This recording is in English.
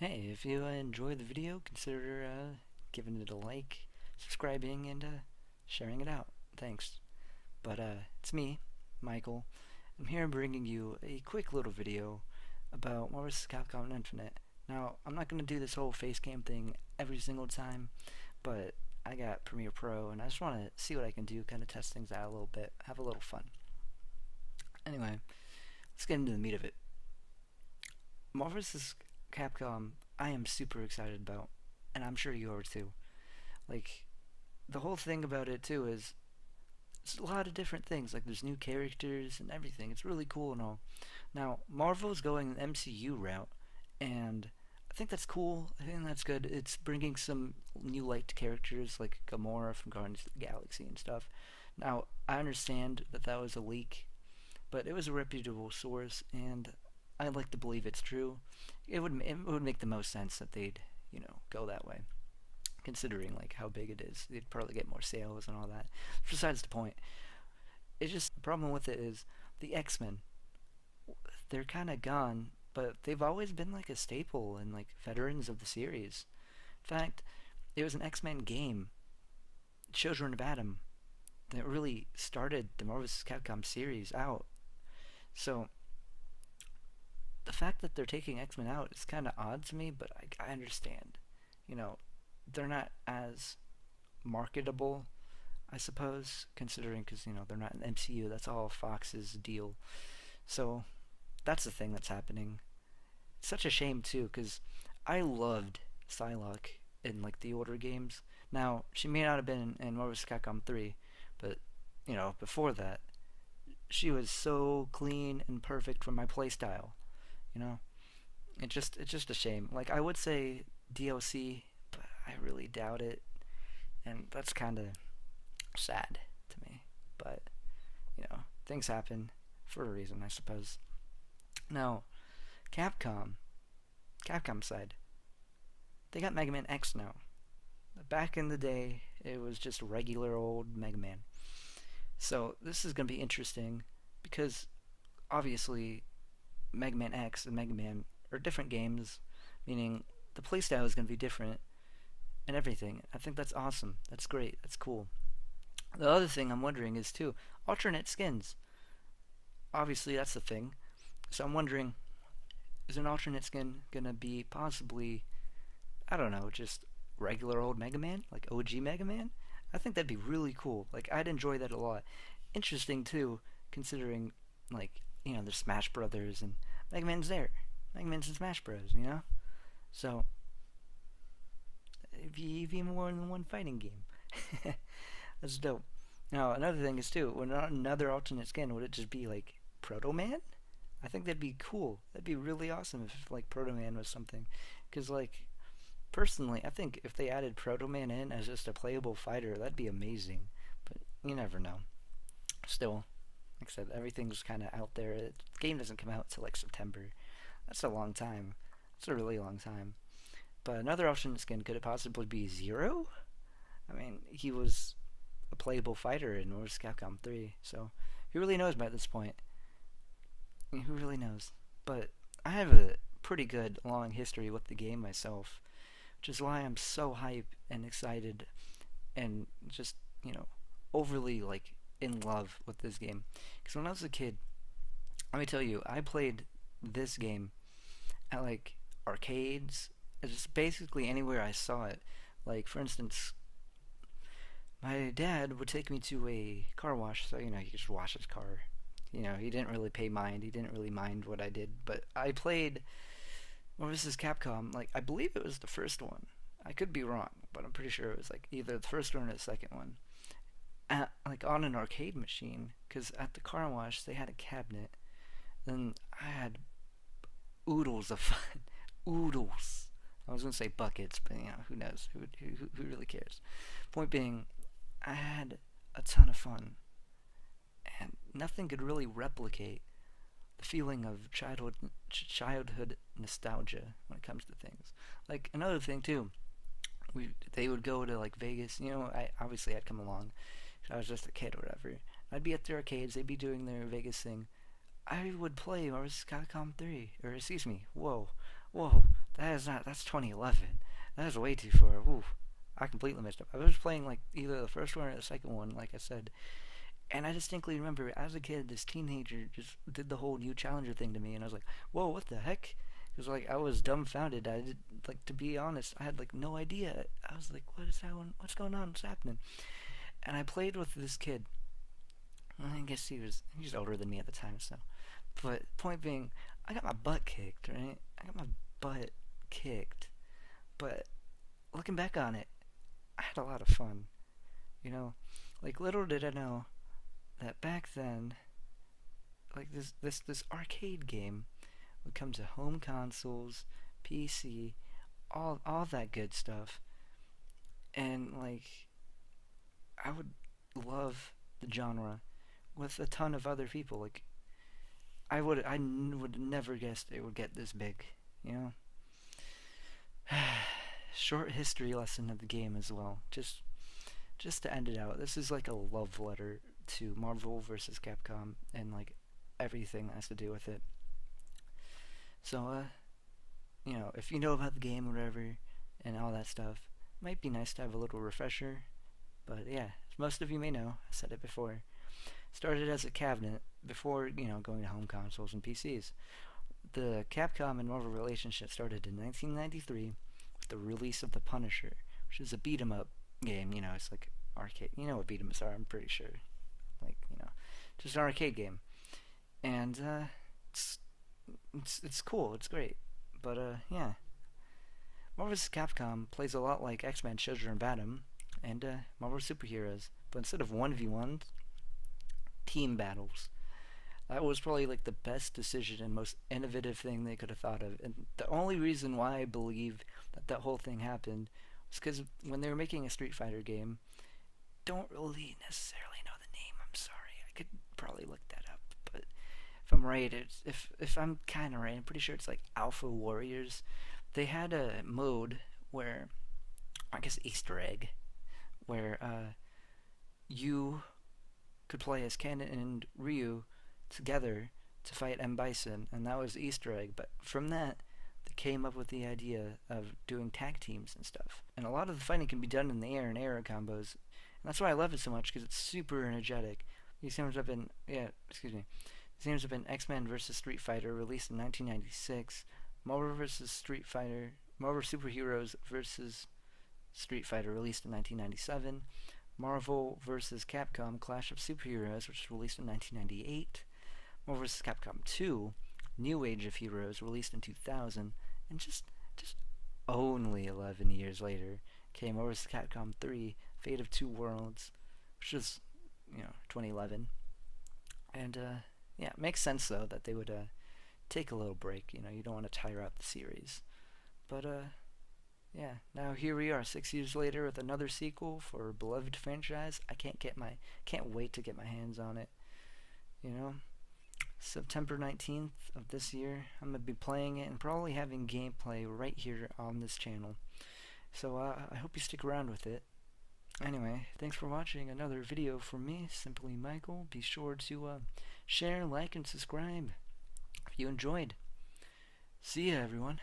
Hey, if you enjoyed the video, consider giving it a like, subscribing, and sharing it out. Thanks. It's me, Michael. I'm here bringing you a quick little video about Marvel vs. Capcom Infinite. Now, I'm not going to do this whole face cam thing every single time, but I got Premiere Pro, and I just want to see what I can do, kind of test things out a little bit, have a little fun. Anyway, let's get into the meat of it. Marvel vs. Capcom, I am super excited about, and I'm sure you are too. Like, the whole thing about it too is it's a lot of different things. Like, there's new characters and everything. It's really cool and all. Now, Marvel's going the MCU route, and I think that's cool. I think that's good. It's bringing some new light characters like Gamora from Guardians of the Galaxy and stuff. Now, I understand that that was a leak, but it was a reputable source, and I'd like to believe it's true. It would make the most sense that they'd go that way, considering like how big it is. They'd probably get more sales and all that. Besides the point, it's just the problem with it is the X-Men. They're kind of gone, but they've always been like a staple and like veterans of the series. In fact, it was an X-Men game, Children of Adam, that really started the Marvel vs. Capcom series out. So the fact that they're taking X-Men out is kind of odd to me, but I understand. You know, they're not as marketable, I suppose, considering because they're not in MCU. That's all Fox's deal. So that's the thing that's happening. It's such a shame too, because I loved Psylocke in like the older games. Now she may not have been in Marvel vs. Capcom 3, but before that, she was so clean and perfect for my playstyle. You know, it's just a shame. Like, I would say DLC, but I really doubt it, and that's kind of sad to me. But things happen for a reason, I suppose. Now, Capcom, Capcom side, they got Mega Man X now. Back in the day, it was just regular old Mega Man. So this is gonna be interesting because obviously Mega Man X and Mega Man are different games, meaning the playstyle is going to be different and everything. I think that's awesome. That's great. That's cool. The other thing I'm wondering is too alternate skins. Obviously, that's the thing. So I'm wondering, is an alternate skin gonna be possibly, I don't know, just regular old Mega Man, like OG Mega Man? I think that'd be really cool. Like, I'd enjoy that a lot. Interesting too, considering like there's Smash Brothers and Mega Man's there. Mega Man's in Smash Bros. So it'd be even more than one fighting game. That's dope. Now another thing is too, would not another alternate skin, would it just be like Proto Man? I think that'd be cool. That'd be really awesome if like Proto Man was something. Because like personally, I think if they added Proto Man in as just a playable fighter, that'd be amazing. But you never know. Still, like I said, everything's kind of out there. The game doesn't come out till like September. That's a long time. That's a really long time. But another alternate skin, could it possibly be Zero? I mean, he was a playable fighter in Marvel vs. Capcom 3, so who really knows by this point? I mean, who really knows? But I have a pretty good long history with the game myself, which is why I'm so hyped and excited and just, overly like in love with this game. Because when I was a kid, let me tell you, I played this game at like arcades, just basically anywhere I saw it. Like, for instance, my dad would take me to a car wash, so he could just wash his car. He didn't really pay mind. He didn't really mind what I did, but I played Marvel vs. Capcom. Like, I believe it was the first one. I could be wrong, but I'm pretty sure it was like either the first one or the second one. Like on an arcade machine, because at the car wash they had a cabinet, and I had oodles of fun. Oodles. I was gonna say buckets, but who knows? Who really cares? Point being, I had a ton of fun, and nothing could really replicate the feeling of childhood nostalgia when it comes to things. Like, another thing too, they would go to like Vegas. I obviously I'd come along. I was just a kid or whatever. I'd be at their arcades. They'd be doing their Vegas thing. I would play Marvel vs. Capcom 3, or excuse me, whoa, That is not. That's 2011. That is way too far. Ooh, I completely messed up. I was playing like either the first one or the second one, like I said, and I distinctly remember as a kid, this teenager just did the whole new challenger thing to me, and I was like, "Whoa, what the heck?" Because like I was dumbfounded. I did, like, to be honest, I had like no idea. I was like, "What is that one? What's going on? What's happening?" And I played with this kid. I guess he was older than me at the time, so. But point being, I got my butt kicked, right? I got my butt kicked. But looking back on it, I had a lot of fun. You know, like little did I know that back then, like this arcade game would come to home consoles, PC, all that good stuff, and like I would love the genre with a ton of other people. Like I would never guessed it would get this big. You know, short history lesson of the game as well. Just to end it out, this is like a love letter to Marvel vs. Capcom and like everything that has to do with it. So, if you know about the game or whatever and all that stuff, it might be nice to have a little refresher. But yeah, as most of you may know, I said it before. Started as a cabinet before, going to home consoles and PCs. The Capcom and Marvel relationship started in 1993 with the release of The Punisher, which is a beat 'em up game. It's like arcade. You know what beat 'em ups are, I'm pretty sure. Like, just an arcade game. And it's it's cool. It's great. But yeah, Marvel vs. Capcom plays a lot like X-Men: Children of Atom and Marvel Superheroes, but instead of 1v1, team battles. That was probably like the best decision and most innovative thing they could have thought of. And the only reason why I believe that whole thing happened was because when they were making a Street Fighter game, don't really necessarily know the name. I'm sorry. I could probably look that up, but if I'm right, if I'm kind of right, I'm pretty sure it's like Alpha Warriors. They had a mode where, I guess, Easter egg, where you could play as Ken and Ryu together to fight M. Bison, and that was the Easter egg. But from that, they came up with the idea of doing tag teams and stuff. And a lot of the fighting can be done in the air and air combos. And that's why I love it so much, because it's super energetic. These games have been, These games have been X-Men vs. Street Fighter, released in 1996, Marvel vs. Street Fighter, Marvel Superheroes vs. Street Fighter, released in 1997, Marvel vs. Capcom Clash of Superheroes, which was released in 1998, Marvel vs. Capcom 2, New Age of Heroes, released in 2000, and just only 11 years later came Marvel vs. Capcom 3, Fate of Two Worlds, which was, 2011. And, yeah, it makes sense, though, that they would take a little break. You don't want to tire out the series. But, yeah, now here we are, 6 years later with another sequel for a beloved franchise. I can't wait to get my hands on it. September 19th of this year, I'm going to be playing it and probably having gameplay right here on this channel. So I hope you stick around with it. Anyway, thanks for watching another video from me, Simply Michael. Be sure to share, like, and subscribe if you enjoyed. See ya, everyone.